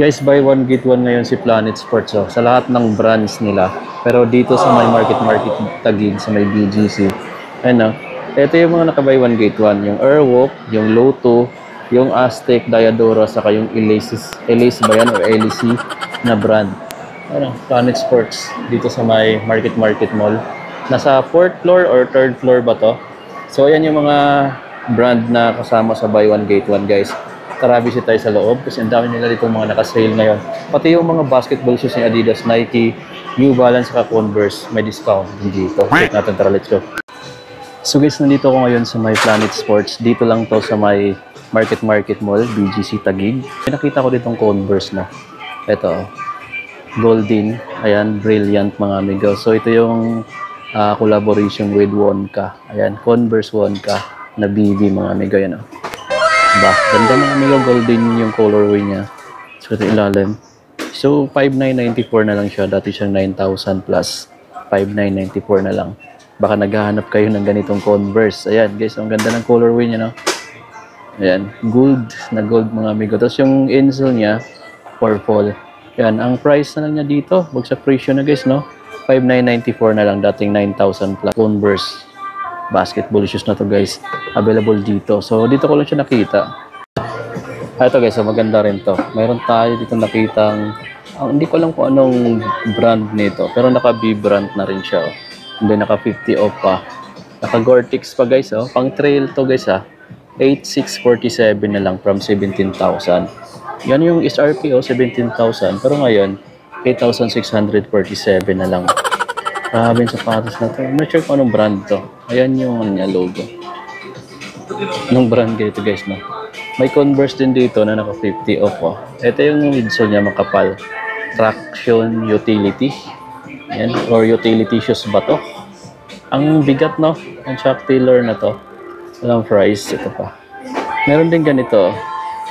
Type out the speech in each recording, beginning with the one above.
Guys, buy one get one ngayon si Planet Sports sa lahat ng brands nila. Pero dito sa may market Taguig, sa may BGC. Ano, ito yung mga naka-buy one get one. Yung Airwalk, yung Lotto, yung Aztec, Diadora, saka yung Elise ba yan or LC na brand. Ano, Planet Sports dito sa may market mall. Nasa 4th floor or 3rd floor ba to? So ayan yung mga brand na kasama sa buy one get one, guys. Tara, visit tayo sa loob kasi ang dami nila dito mga naka-sale ngayon. Pati yung mga basketball shoes ni Adidas, Nike, New Balance, saka Converse, may discount din dito. Check natin, tara, let's go. So guys, nandito ako ngayon sa may Planet Sports. Dito lang to sa may market mall, BGC Taguig. Nakita ko ditong Converse na. Ito, Golden, ayan, Brilliant mga amigo. So ito yung collaboration with Wonka. Ayan, Converse Wonka na BB mga amigo, yan Ba, ganda mga amigo, golden yung colorway niya. So ito ilalim. So 5,994 na lang siya. Dati siyang 9,000 plus. 5,994 na lang. Baka naghahanap kayo ng ganitong Converse. Ayan guys, ang ganda ng colorway niya, no? Ayan, gold na gold mga amigo. Tapos yung insole niya, purple. Ayan, ang price na lang niya dito. Bagsak presyo na guys, no? 5,994 na lang. Dating 9,000 plus. Converse basketball shoes na to guys, available dito. So dito ko lang siya nakita. Ito guys, so maganda rin to. Mayroon tayo dito nakitang hindi ko alam kung anong brand nito, pero naka B brand na rin siya. Hindi, naka 50 off pa. Naka Gore-Tex pa guys, pang trail to guys 8,647 na lang from 17,000. Yan yung SRP 17,000, pero ngayon 8,647 na lang. Grabe yung sapatos na to. I'm not sure kung anong brand to. Ayan yung logo. Anong brand ganito guys, no? May Converse din dito na naka 50 off. Ito yung midsole niya, makapal. Traction Utility. Ayan. Or utility shoes ba to? Ang bigat, no? Ang Chuck Taylor na to. Walang price. Ito pa. Meron din ganito.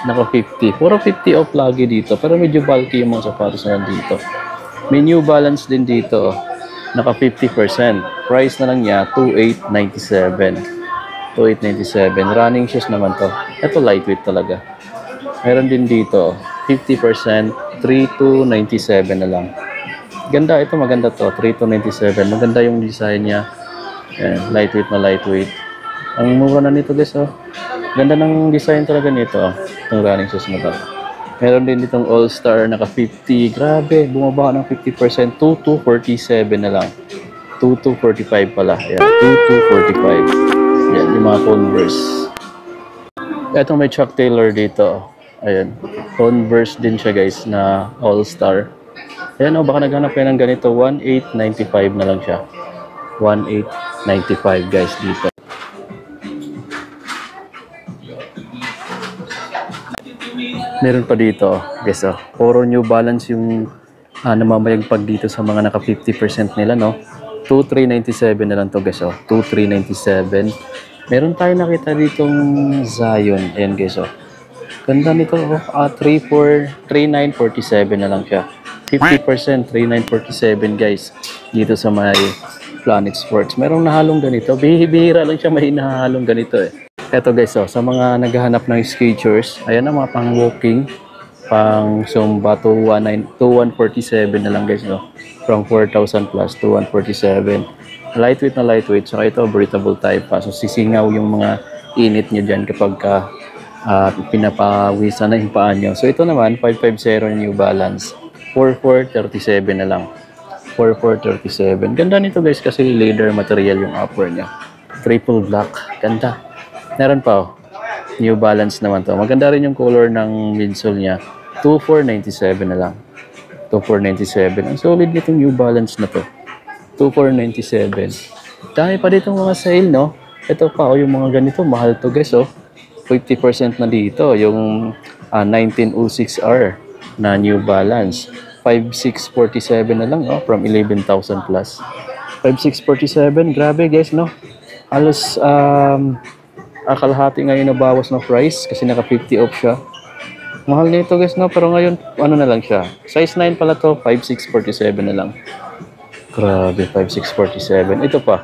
Naka 50. Puro 50 off lagi dito. Pero medyo bulky yung mga sapatos na dito. May New Balance din dito. Naka 50%. Price na lang niya, 2,897. 2,897. Running shoes naman to. Ito lightweight talaga. Meron din dito, 50%, 3,297 na lang. Ganda, ito maganda to, 3,297. Maganda yung design niya. Ayan, lightweight na lightweight. Ang mura na nito guys, Ganda ng design talaga nito, itong running shoes na to. Meron din ditong All-Star, naka 50. Grabe, bumaba ng 50%. 2,247 na lang. 2,245 pala. Ayan, 2,245. Ayan, yung mga Converse. Etong may Chuck Taylor dito. Ayan, Converse din siya guys na All-Star. Ayan baka naghanap kayo ng ganito. 1,895 na lang siya. 1,895 guys dito. Meron pa dito, guys, puro New Balance yung namamayagpag dito sa mga naka 50% nila, no? 2,397 na lang to, guys, 2,397. Meron tayo nakita ditong Zion, ayan, guys, Ganda nito, 3,947 na lang siya. 50%, 3,947, guys, dito sa may Planet Sports. Merong nahalong ganito. Bihira lang siya may nahalong ganito, Eto guys, sa mga naghahanap ng Skechers, ayan ang mga pang walking, pang Zumba, 2,147 na lang guys, from 4,000 plus, 2,147. Lightweight na lightweight, saka ito breathable type pa. So sisingaw yung mga init nyo dyan kapag pinapawisan na yung paa nyo. So ito naman, 550 New Balance, 4,437 na lang. 4,437. Ganda nito guys kasi leather material yung upper niya. Triple black, ganda. Meron pa, New Balance naman to. Maganda rin yung color ng midsole niya. 2,497 na lang. 2,497. Ang solid nitong New Balance na to. 2,497. Dami pa ditong mga sale, no? Ito pa, yung mga ganito. Mahal to, guys, 50% na dito. Yung 1906R na New Balance. 5,647 na lang, from 11,000 plus. 5,647. Grabe, guys, no? Halos, kalahati ngayon na bawas na price kasi naka 50 off siya. Mahal nito guys, no? Pero ngayon, ano na lang siya. Size 9 pala to, 5,647 na lang. Grabe, 5,647. Ito pa,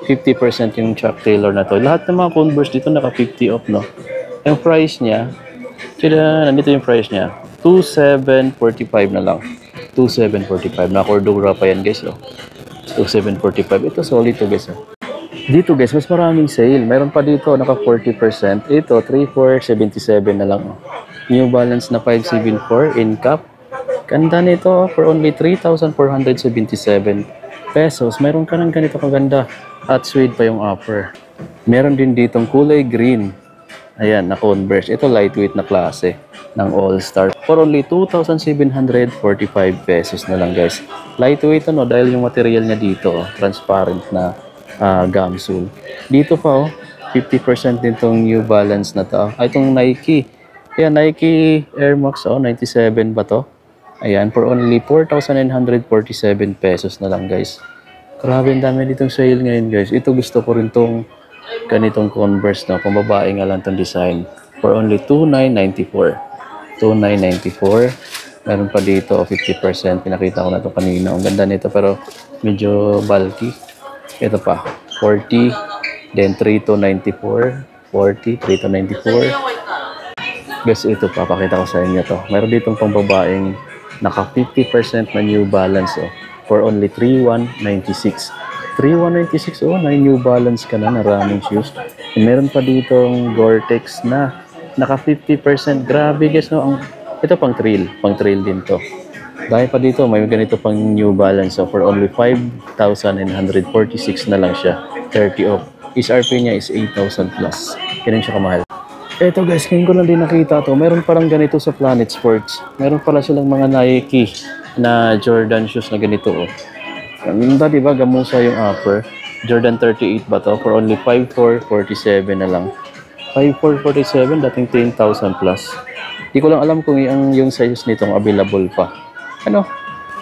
50% yung Chuck Taylor na to. Lahat ng mga Converse dito naka 50 off, no? Yung price niya, nandito yung price niya. 2,745 na lang. 2,745. Na Cordura pa yan guys. Oh. 2,745. Ito solid to guys. Oh. Dito guys, mas maraming sale. Meron pa dito, naka 40%. Ito, 3,477 na lang. Oh. New Balance na 574 in cap. Ganda nito for only 3,477 pesos. Meron ka ng ganito kaganda. At suede pa yung upper. Meron din ditong kulay green. Ayan, na Converse. Ito lightweight na klase ng All-Star. For only 2,745 pesos na lang guys. Lightweight ano, dahil yung material niya dito, transparent na gumsole. Dito pa 50% din tong New Balance na to. Itong Nike. Ayan, Nike Air Max 97 ba to? Ayan, for only 4,947 pesos na lang guys. Grabe, ang dami ditong sale ngayon guys. Ito gusto ko rin tong ganitong Converse na pambabae nga lang tong design. For only 2,994. 2,994. Meron pa dito 50%. Pinakita ko na to kanina. Ang ganda nito pero medyo bulky. Ito pa, 40, then 3,294, 40, 3,294. Guys, ito pa, pakita ko sa inyo to. Meron ditong pangbabaeng naka 50% na New Balance for only 3,196. 3,196, may New Balance ka na, running shoes. And meron pa ditong Gore-Tex na naka 50%. Grabe guys, no? Ito pang trail din to. Dahil pa dito, may ganito pang New Balance for only 5,946 na lang siya. 30 off. SRP niya is 8,000 plus. Ganun siya kamahal. Eto guys, ngayon ko lang din nakita to. Meron parang ganito sa Planet Sports. Meron pala silang mga Nike na Jordan shoes na ganito. Ganda, diba? Gamusa yung upper. Jordan 38 ba to? For only 5,447 na lang. 5,447, dating 10,000 plus. Di ko lang alam kung yung sizes nitong available pa.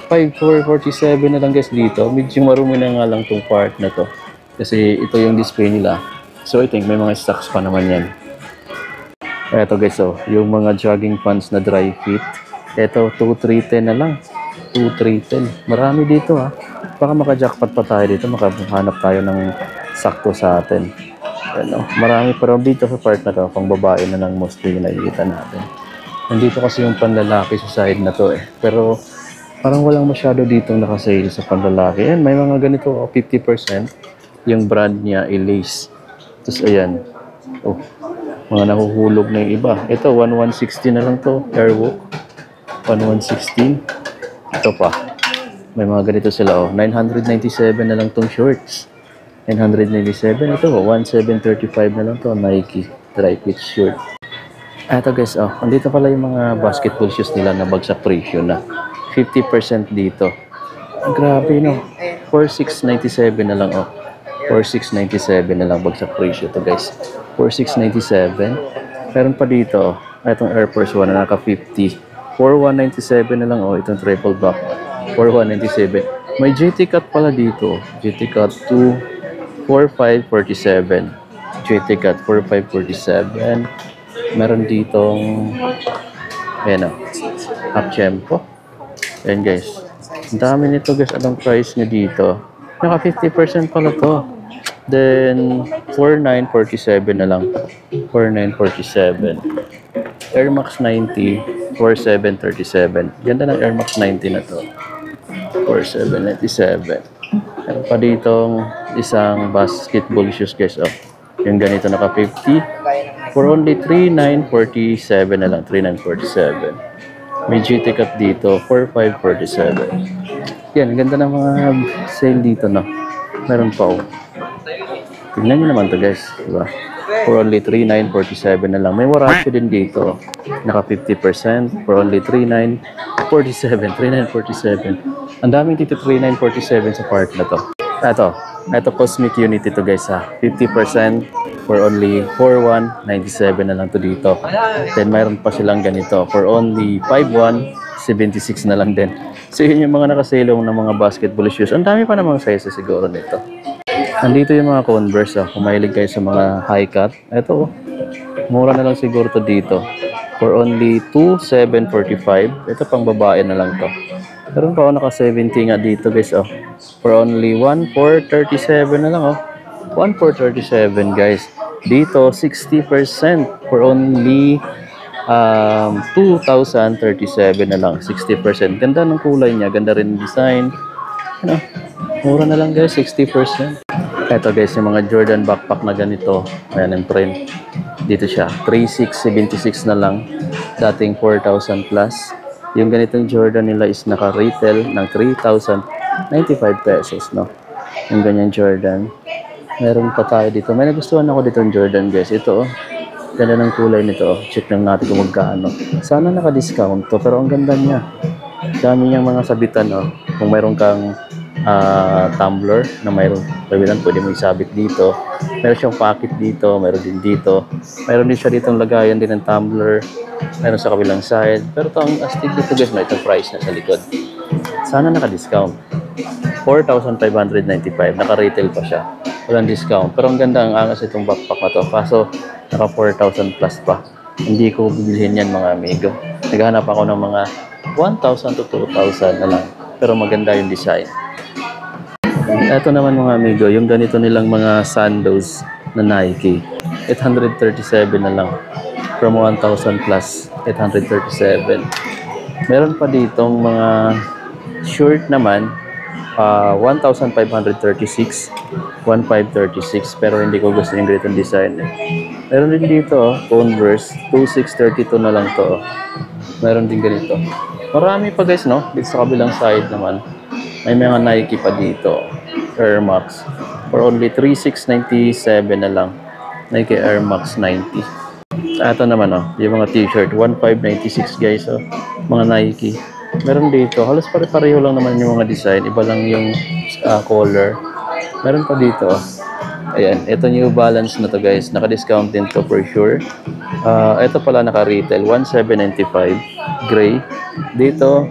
5,447 na lang guys dito. Medyo marumi na nga lang tong part na to. Kasi ito yung display nila. So I think may mga stocks pa naman yan. Eto guys, yung mga jogging pants na dry fit. Eto, 2,310 na lang. 2,310. Marami dito ha. Baka maka-jackpot pa tayo dito. Makahanap tayo ng sakto sa atin. Ano, marami pa rin dito sa part na to. Pang babae na lang mostly yung nakikita natin. Nandito kasi yung panlalaki sa side na to Pero parang walang masyado ditong nakasale sa panlalaki. Ayan, may mga ganito 50%. Yung brand niya Lace. Tapos ayan. Mga nahuhulog na yung iba. Ito, 1,160 na lang to. Airwalk. 1,116. Ito pa. May mga ganito sila 997 na lang tong shorts. 997. Ito 1,735 na lang to. Nike dry fit shirt. Eto guys, andito pala yung mga basketball shoes nila na bagsak presyo na. 50% dito. Grabe no. 4,697 na lang 4,697 na lang bagsak presyo to guys. 4,697. Meron pa dito, itong Air Force 1 na naka 50. 4,197 na lang itong triple back. 4,197. May GT Cut pala dito. GT Cut 2, 4,547. GT Cut 4,547. Meron ditong half tempo. Ayan guys. Ang dami nito guys. Anong price nyo dito? Naka 50% pala to. Then 4,947 na lang. 4,947. Air Max 90 4,737. Ganda ng Air Max 90 na to. 4,797. Meron pa ditong isang basketball shoes guys. Yung ganito naka 50. For only 3,947 na lang. 3,947. May GT Cut dito. 4,547. Yan. Ganda ng mga sale dito, no? Meron pa, Tignan nyo naman to guys. Diba? For only 3,947 na lang. May Warachi din dito. Naka 50%. For only 3,947. 3,947. Ang daming dito 3,947 sa part na to. Ito Cosmic Unity to guys ha. 50%. For only 4,197 na lang to dito. Then mayroon pa silang ganito. For only 5,176 na lang din. So yun yung mga nakasalong ng mga basketball shoes. Ang dami pa namang sizes siguro nito. Nandito yung mga Converse. Kung mahilig kayo sa mga high cut. Ito mura na lang siguro to dito. For only 2,745. Ito pang babae na lang to. Meron pa naka 70 nga dito guys. For only 1,437 na lang 1,437 guys. Dito 60% for only 2,037 na lang, 60%. Ganda ng kulay niya, ganda rin ng design. Ano, mura na lang guys, 60%. Ito guys, yung mga Jordan backpack na ganito. Ayan ang print. Dito siya, 3,676 na lang. Dating 4,000 plus. Yung ganitong Jordan nila is naka-retail ng 3,095 pesos, no? Yung ganyan Jordan. Meron pa tayo dito. May nagustuhan ako dito ng Jordan guys. Ito oh. Ganda ng kulay nito oh. Check lang natin kung magkano. Sana naka-discount to, pero ang ganda niya. Dami niyang mga sabitan oh. Kung mayroon kang tumbler na mayroon sabitan, pwede mo isabit dito. Meron siyang pocket dito, meron din dito. Meron din siya ditong lagayan din ng tumbler. Meron sa kabilang side. Pero ito ang astig dito guys, may itong price na sa likod. Sana naka-discount. 4,595. Naka-retail pa siya. Walang discount. Pero ang ganda, ang angas itong backpack na to. Kaso, naka 4,000 plus pa. Hindi ko bibilhin yan mga amigo. Naghahanap ako ng mga 1,000 to 2,000 na lang. Pero maganda yung design. Ito naman mga amigo, yung ganito nilang mga sandals na Nike. 837 na lang. From 1,000 plus, 837. Meron pa ditong mga short naman, 1,536, 1,536, pero hindi ko gusto yung ganitong design eh. Meron din dito, Converse, 2,632 na lang to. Meron din ganito. Marami pa guys, no? Dito sa kabilang side naman, may mga Nike pa dito, Air Max, for only 3,697 na lang. Nike Air Max 90. Ito naman, oh, yung mga t-shirt, 1,596 guys, oh, mga Nike. Meron dito, halos pare-pareho lang naman yung mga design, iba lang yung color. Meron pa dito, oh. Ayan, ito New Balance na to guys, naka-discount din to for sure. Ito pala naka-retail, 1,795, gray. Dito,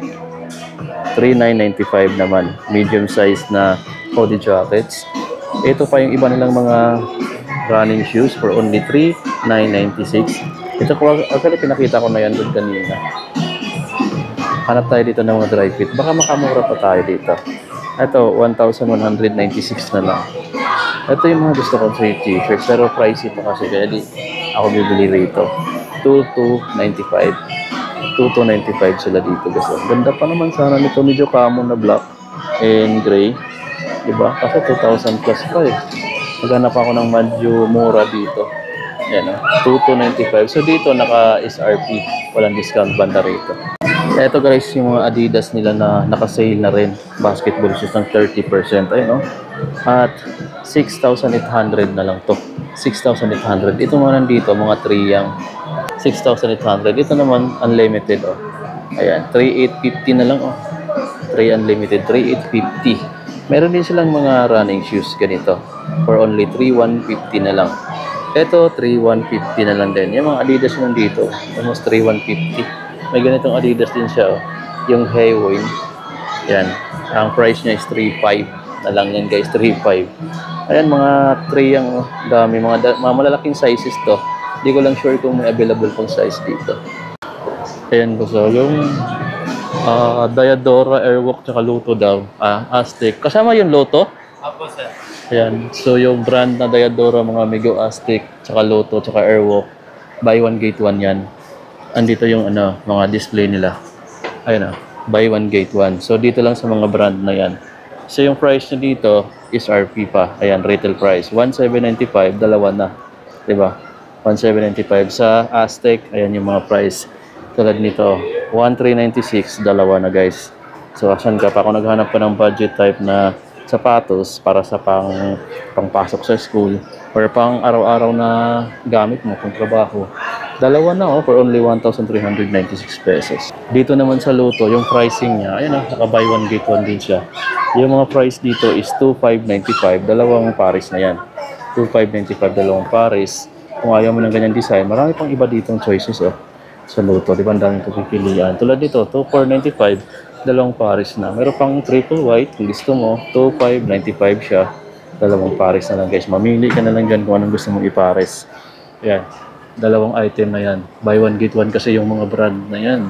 3,995 naman, medium size na hoodie jackets. Ito pa yung iba nilang mga running shoes for only 3,996. Ito ko, actually pinakita ko na yan doon kanina. Hanap tayo dito ng mga dry fit. Baka makamura pa tayo dito. Ito, 1,196 na lang. Ito yung mga gusto kong t-shirt, pero pricey pa kasi, kaya di ako bibili rito. 2,295. 2,295 sila dito guys. Ganda pa naman sana nito, medyo common na black and gray. Diba? Kasi 2,000 plus pa eh. Maghanap ako ng medyo mura dito. Ayan o, 2,295. So dito naka-SRP. Walang discount banda rito. Ito guys, yung mga Adidas nila na naka-sale na rin. Basketball shoes ng 30%. Ayun o. At 6,800 na lang to. 6,800. Ito mga nandito, mga 3 yang 6,800. Ito naman, unlimited oh. Ayan, 3,850 na lang oh. 3 unlimited, 3,850. Meron din silang mga running shoes ganito. For only 3,150 na lang. Ito, 3,150 na lang din. Yung mga Adidas nandito, almost 3,150. May ganitong Adidas din siya oh. Yung Haywin. Yan. Ang price niya is 3,500 na lang yan guys, 3,500. Ayan, mga 3 yung dami. Mga malalaking sizes to. Hindi ko lang sure kung may available pang size dito. Ayan po, so yung Diadora, Airwalk, tsaka Lotto daw. Aztec. Kasama yung Lotto? Apo, sir. Ayan. So yung brand na Diadora, mga amigo, Aztec, tsaka Lotto, tsaka Airwalk. Buy one, get one yan. Andito yung mga display nila. Ayan buy one, get one. So dito lang sa mga brand na yan. So yung price nyo dito is RP pa. Ayan, retail price. 1,795, dalawa na. Diba? 1,795 sa Aztec. Ayan yung mga price. Tulad nito, 1,396, dalawa na guys. So asan ka pa? Kung naghanap ka ng budget type na sapatos para sa pangpasok sa school or pang araw-araw na gamit mo kung trabaho, dalawa na for only 1,396 pesos. Dito naman sa Lotto, yung pricing niya, ayan naka buy one get one din siya. Yung mga price dito is 2,595, dalawang pares na yan. 2,595, dalawang pares. Kung ayaw mo ng ganyan design, marami pang iba ditong choices sa Lotto. Di ba ang daming pagpipilian? Tulad dito, 2,495, dalawang pares na. Meron pang triple white, kung gusto mo, 2,595 siya. Dalawang pares na lang guys. Mamili ka na lang dyan kung anong gusto mong ipares. Yan, dalawang item na yan. Buy one get one kasi yung mga brand na yan.